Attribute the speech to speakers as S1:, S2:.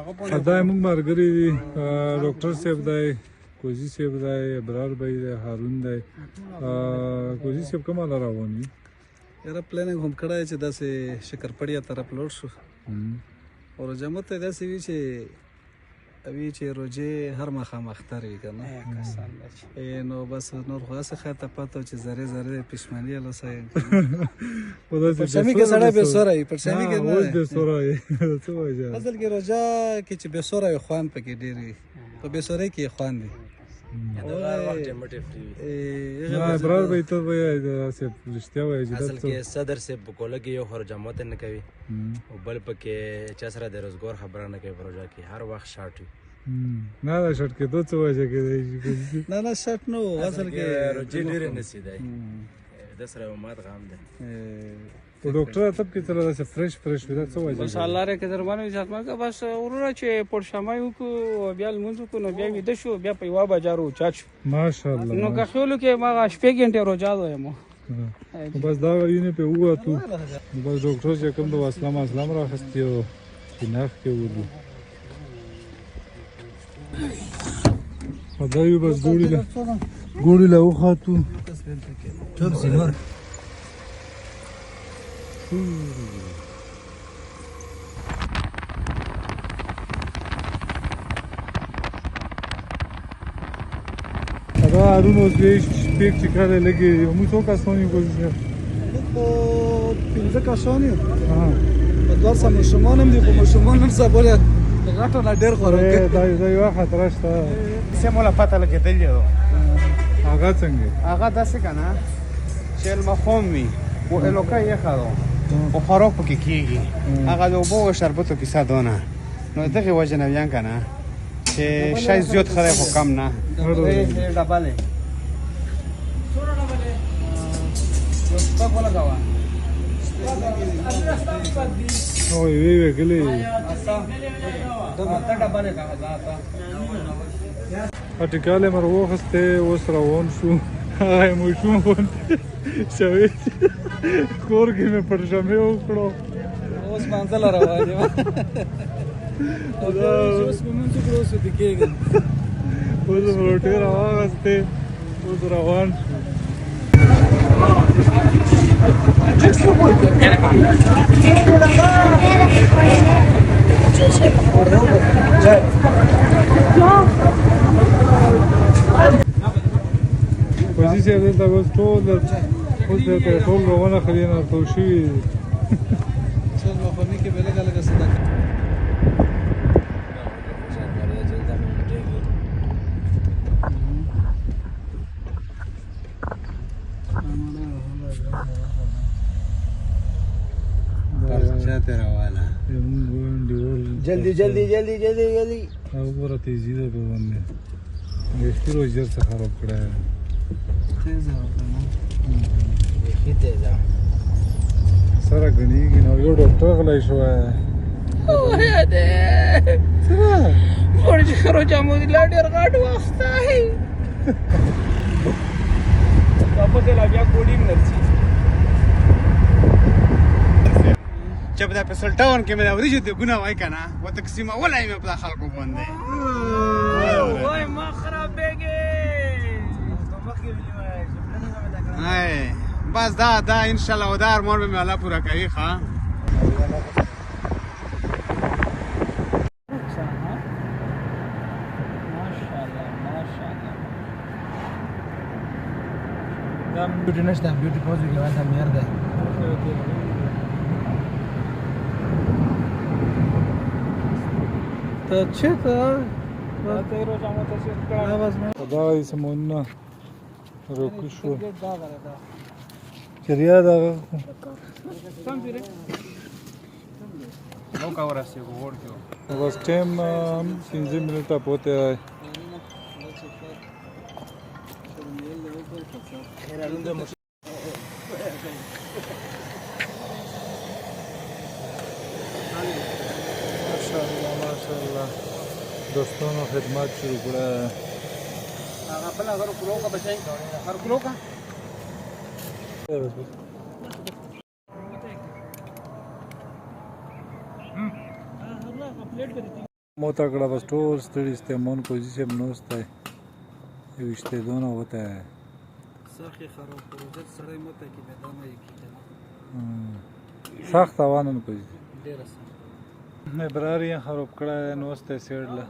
S1: خدای مونږ مرګري دي ډاکټر صاحب دی کوزي صاحب دی ابرار بھائی دی هارون دی کوزي صاحب کومه لار روان وي
S2: یاره پلانینګ هم کړی چې داسې شکرپړیا طرف لوړ شو او روژه ماته داسې وي چې روژې هر ماښام اختر وي که نه نو بس نور خو هسې خیر ته پته و چې ذرې ذرې پښیماني الله صاحب پرشمي کې سړی بېسوره وي پرشمي کې نه اصل کې روژه کې چې بېسوره وي خوند پکې ډېر وي په بېسورۍ کې یې خوند وي
S1: ابرار بھائی ته وایي داسې رښتیا وایي چې
S3: اصل کې صدر صاحب په کوله کې یو خو روژه ماته نه کوي او بل پکې چا سره د روزګار خبره نه کوي په روژه کې هر وخت شاټ وي
S1: نه دا شاټ کېدو څه وجه کېدی شي
S2: نه شاټ نه و اصل کې
S3: روژې ډېرې نسی دی د سره یو مات غام دی
S1: په ډاکټر اتب کې تر داسې فرش وي دا څه وجه
S4: بس الله رې که درمانه وي ځاتمه که بس وروره چې پړشمای وکړو بیا لمونځ وکړو نو بیا ویده شو بیا په یوه بجه راوچت شو
S1: ماشاءالله
S4: نو که خیالو کې ما هغه شپې ګنټې روژه دویمو
S1: بس دا وینې پې ووتو بس ډاکټر چې کوم د وسلام راخستې او شناخت کې ولو دا یو بس ګوړې له وخاتو
S2: چوب سینور
S1: دا هارون اوس بیا شپېک چې کله لګې موږ څو کسان یو کوزي صاحب
S2: موږ پنځه کسان یو په دوه سه ماشومان هم دي خو ماشومان هم سبله غټه نه ډېر خوراک کوي
S1: دا یوه خطره شته
S5: سم ولا پته لګېدلې وه
S1: هغه څنګه
S5: هغه داسې که نه چې المخوم وي و الوکه یخه ده خو خوراک پکې کېږي هغه د اوبو و شربتو کیسه دونه نو دغې وجې نه ویان که نه چې شی زیات ښه دی خو کم نه ډبلې
S4: څومره ډبلې یو شپږ ولګوه
S1: او یوې ګلې ټیکاله مر واخیستې اوس روان شو هغه ماشوم غوندې شوی کور کې مې پرشمې وکړو
S2: اوس منزل روان یم اوس مې مونځ وکړو اوس ویده کېږم
S1: اوس مې روټۍ راواخیستې اوس روان شو کوزي صاحب دلته اوس ټول روانه خلي نه ټول شوي
S2: چل مخني کې به لږه لږه صدقه
S5: جلدی جلدی جلدی جلدی جلدی
S1: وګوره تیزي ده په باندې ویښتې روز ژر څه خراب کړی
S2: تیزه ورته نه
S3: بیخي تیزه
S1: سره ګڼېږي نو یو ډاکټر غلی شوی
S4: اوه دی موږ چې روژه مو لا ډېر غټ وخت دی واپس لا بیا کوډي هم نرسي
S5: چې په دا پسل ټاون کې مې دا وریجو د ګناه وای که نه و تقسیمولی مې په دا خلکو باندې
S4: وای ما خرابېږي
S5: بس دا انشاءالله و دا ارمان به مې الله پوره کوي ښه
S2: دا بیوټي نشته بیوټي پوز کې وایي مېر دی ته چېرته
S1: خدا یې سمونونه روکو شو چریا دغه
S5: نوکا ورسېږو غوړ کې
S1: بس ټایم 15 منټه پوته ہے ماشاءالله دوستانو خدمت شروع کړه
S5: هغه بل هغه کلو کا بچای هر کلو کا
S4: پلیټ
S1: موته کړه بس ټول ستړي ستېمون کوزي صاحب نوست دی ویشته دونه وته
S2: سخت خراب پروژه سړی مته کې به دمه یې کېده
S1: سخت اوانن کوزي
S2: ډېره سخت
S1: مبراری خراب کړه نوست سیړله